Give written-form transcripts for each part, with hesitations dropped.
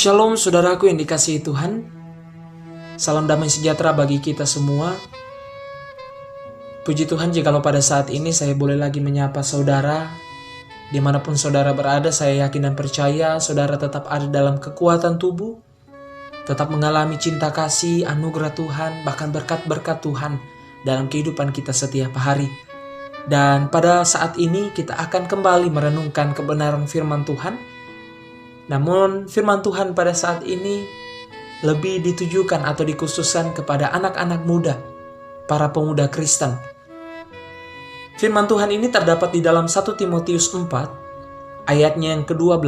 Shalom saudaraku yang dikasihi Tuhan. Salam damai sejahtera bagi kita semua. Puji Tuhan jikalau pada saat ini saya boleh lagi menyapa saudara. Dimanapun saudara berada, saya yakin dan percaya saudara tetap ada dalam kekuatan tubuh, tetap mengalami cinta kasih, anugerah Tuhan, bahkan berkat-berkat Tuhan dalam kehidupan kita setiap hari. Dan pada saat ini kita akan kembali merenungkan kebenaran firman Tuhan. Namun firman Tuhan pada saat ini lebih ditujukan atau dikhususkan kepada anak-anak muda, para pemuda Kristen. Firman Tuhan ini terdapat di dalam 1 Timotius 4, ayatnya yang ke-12.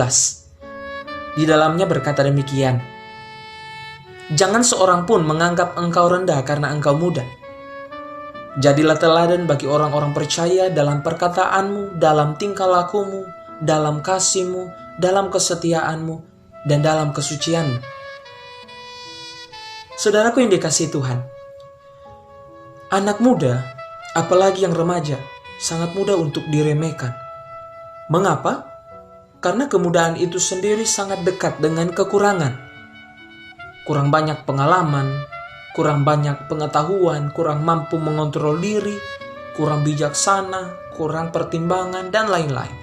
Di dalamnya berkata demikian, "Jangan seorang pun menganggap engkau rendah karena engkau muda. Jadilah teladan bagi orang-orang percaya dalam perkataanmu, dalam tingkah lakumu, dalam kasihmu, dalam kesetiaanmu, dan dalam kesucianmu." Saudaraku yang dikasihi Tuhan, anak muda, apalagi yang remaja, sangat mudah untuk diremehkan. Mengapa? Karena kemudaan itu sendiri sangat dekat dengan kekurangan. Kurang banyak pengalaman, kurang banyak pengetahuan, kurang mampu mengontrol diri, kurang bijaksana, kurang pertimbangan, dan lain-lain.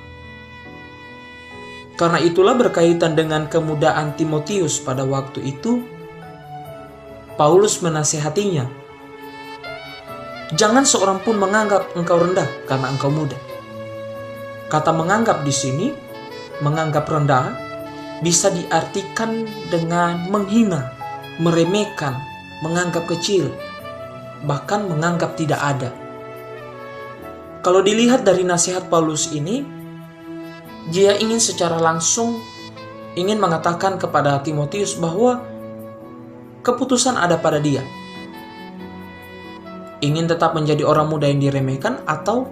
Karena itulah berkaitan dengan kemudaan Timotius pada waktu itu, Paulus menasihatinya, "Jangan seorang pun menganggap engkau rendah karena engkau muda." Kata menganggap di sini, menganggap rendah, bisa diartikan dengan menghina, meremehkan, menganggap kecil, bahkan menganggap tidak ada. Kalau dilihat dari nasihat Paulus ini, dia ingin secara langsung ingin mengatakan kepada Timotius bahwa keputusan ada pada dia. Ingin tetap menjadi orang muda yang diremehkan atau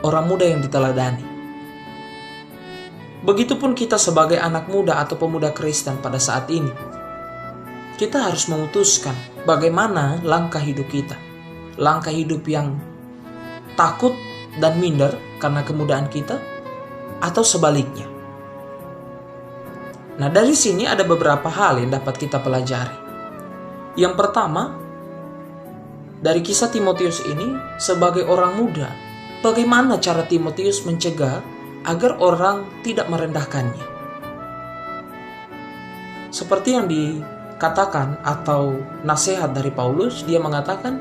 orang muda yang diteladani. Begitupun kita sebagai anak muda atau pemuda Kristen pada saat ini. Kita harus memutuskan bagaimana langkah hidup kita. Langkah hidup yang takut dan minder karena kemudaan kita, atau sebaliknya. Nah, dari sini ada beberapa hal yang dapat kita pelajari. Yang pertama, dari kisah Timotius ini, sebagai orang muda, bagaimana cara Timotius mencegah agar orang tidak merendahkannya? Seperti yang dikatakan atau nasihat dari Paulus, dia mengatakan,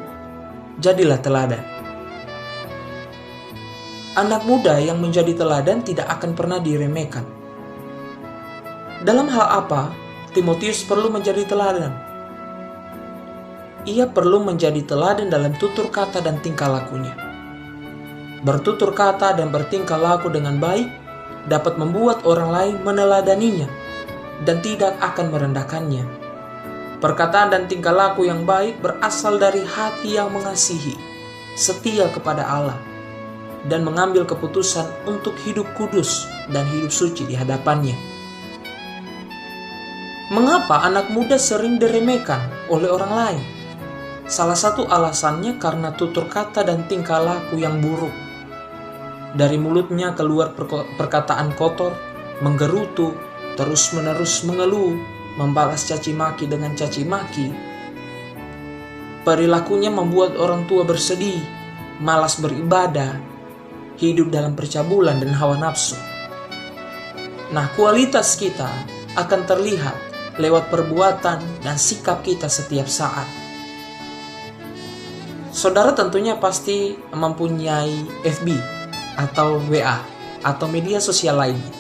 "Jadilah teladan." Anak muda yang menjadi teladan tidak akan pernah diremehkan. Dalam hal apa Timotius perlu menjadi teladan? Ia perlu menjadi teladan dalam tutur kata dan tingkah lakunya. Bertutur kata dan bertingkah laku dengan baik dapat membuat orang lain meneladaninya dan tidak akan merendahkannya. Perkataan dan tingkah laku yang baik berasal dari hati yang mengasihi, setia kepada Allah, dan mengambil keputusan untuk hidup kudus dan hidup suci di hadapannya. Mengapa anak muda sering diremehkan oleh orang lain? Salah satu alasannya karena tutur kata dan tingkah laku yang buruk. Dari mulutnya keluar perkataan kotor, menggerutu, terus-menerus mengeluh, membalas caci maki dengan caci maki. Perilakunya membuat orang tua bersedih, malas beribadah, hidup dalam percabulan dan hawa nafsu. Nah, kualitas kita akan terlihat lewat perbuatan dan sikap kita setiap saat. Saudara tentunya pasti mempunyai FB atau WA atau media sosial lainnya.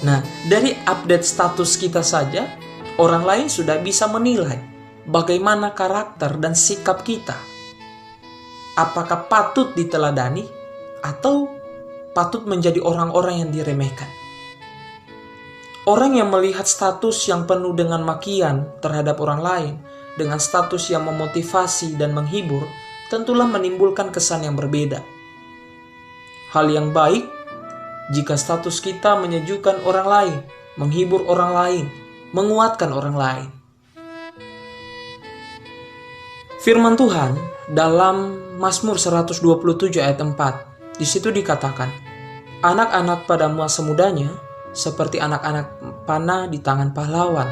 Nah, dari update status kita saja, orang lain sudah bisa menilai bagaimana karakter dan sikap kita. Apakah patut diteladani atau patut menjadi orang-orang yang diremehkan. Orang yang melihat status yang penuh dengan makian terhadap orang lain, dengan status yang memotivasi dan menghibur, tentulah menimbulkan kesan yang berbeda. Hal yang baik jika status kita menyejukkan orang lain, menghibur orang lain, menguatkan orang lain. Firman Tuhan dalam Mazmur 127 ayat 4, di situ dikatakan, "Anak-anak pada masa mudanya seperti anak-anak panah di tangan pahlawan.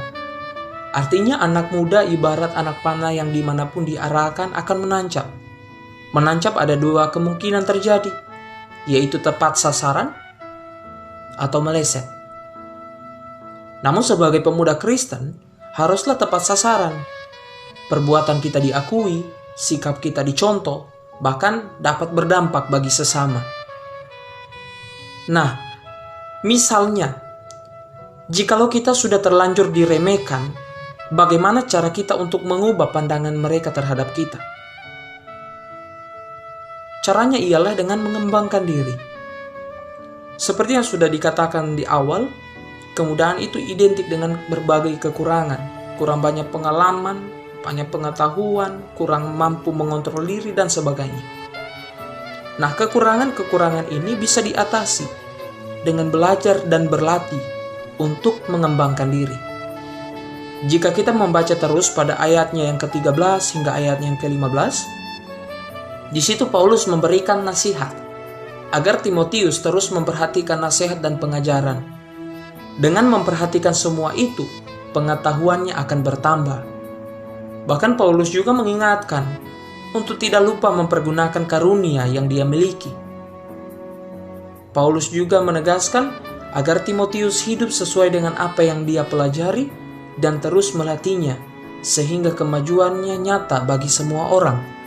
Artinya anak muda ibarat anak panah yang dimanapun diarahkan akan menancap. Menancap ada dua kemungkinan terjadi, yaitu tepat sasaran atau meleset. Namun sebagai pemuda Kristen, haruslah tepat sasaran. Perbuatan kita diakui, sikap kita dicontoh, bahkan dapat berdampak bagi sesama. Nah, misalnya, jikalau kita sudah terlanjur diremehkan, bagaimana cara kita untuk mengubah pandangan mereka terhadap kita? Caranya ialah dengan mengembangkan diri. Seperti yang sudah dikatakan di awal, kemudahan itu identik dengan berbagai kekurangan, kurang banyak pengalaman, banyak pengetahuan, kurang mampu mengontrol diri, dan sebagainya. Nah, kekurangan-kekurangan ini bisa diatasi dengan belajar dan berlatih untuk mengembangkan diri. Jika kita membaca terus pada ayatnya yang ke-13 hingga ayatnya yang ke-15, di situ Paulus memberikan nasihat agar Timotius terus memperhatikan nasihat dan pengajaran. Dengan memperhatikan semua itu, pengetahuannya akan bertambah. Bahkan Paulus juga mengingatkan untuk tidak lupa mempergunakan karunia yang dia miliki. Paulus juga menegaskan agar Timotius hidup sesuai dengan apa yang dia pelajari dan terus melatihnya sehingga kemajuannya nyata bagi semua orang.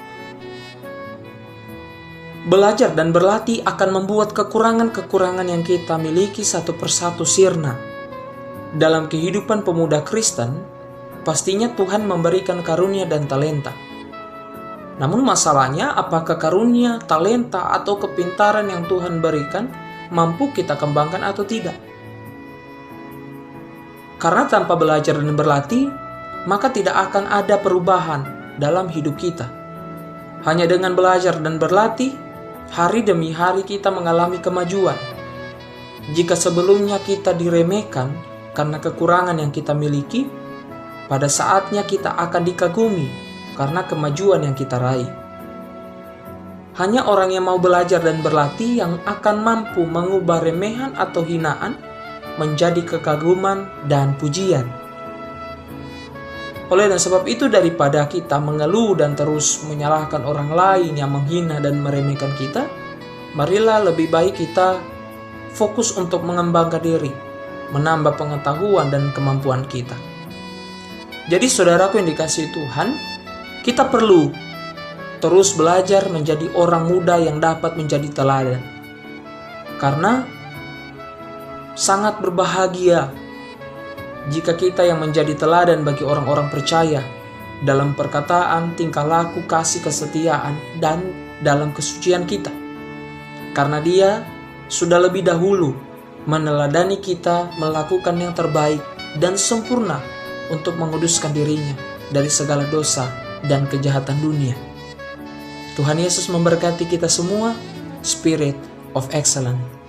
Belajar dan berlatih akan membuat kekurangan-kekurangan yang kita miliki satu persatu sirna. Dalam kehidupan pemuda Kristen, pastinya Tuhan memberikan karunia dan talenta. Namun masalahnya, apakah karunia, talenta, atau kepintaran yang Tuhan berikan mampu kita kembangkan atau tidak? Karena tanpa belajar dan berlatih, maka tidak akan ada perubahan dalam hidup kita. Hanya dengan belajar dan berlatih, hari demi hari kita mengalami kemajuan. Jika sebelumnya kita diremehkan karena kekurangan yang kita miliki, pada saatnya kita akan dikagumi karena kemajuan yang kita raih. Hanya orang yang mau belajar dan berlatih yang akan mampu mengubah remehan atau hinaan menjadi kekaguman dan pujian. Oleh sebab itu, daripada kita mengeluh dan terus menyalahkan orang lain yang menghina dan meremehkan kita, marilah lebih baik kita fokus untuk mengembangkan diri, menambah pengetahuan dan kemampuan kita. Jadi saudaraku yang dikasihi Tuhan, kita perlu terus belajar menjadi orang muda yang dapat menjadi teladan. Karena sangat berbahagia jika kita yang menjadi teladan bagi orang-orang percaya dalam perkataan, tingkah laku, kasih, kesetiaan, dan dalam kesucian kita. Karena Dia sudah lebih dahulu meneladani kita melakukan yang terbaik dan sempurna untuk menguduskan dirinya dari segala dosa dan kejahatan dunia. Tuhan Yesus memberkati kita semua. Spirit of Excellence.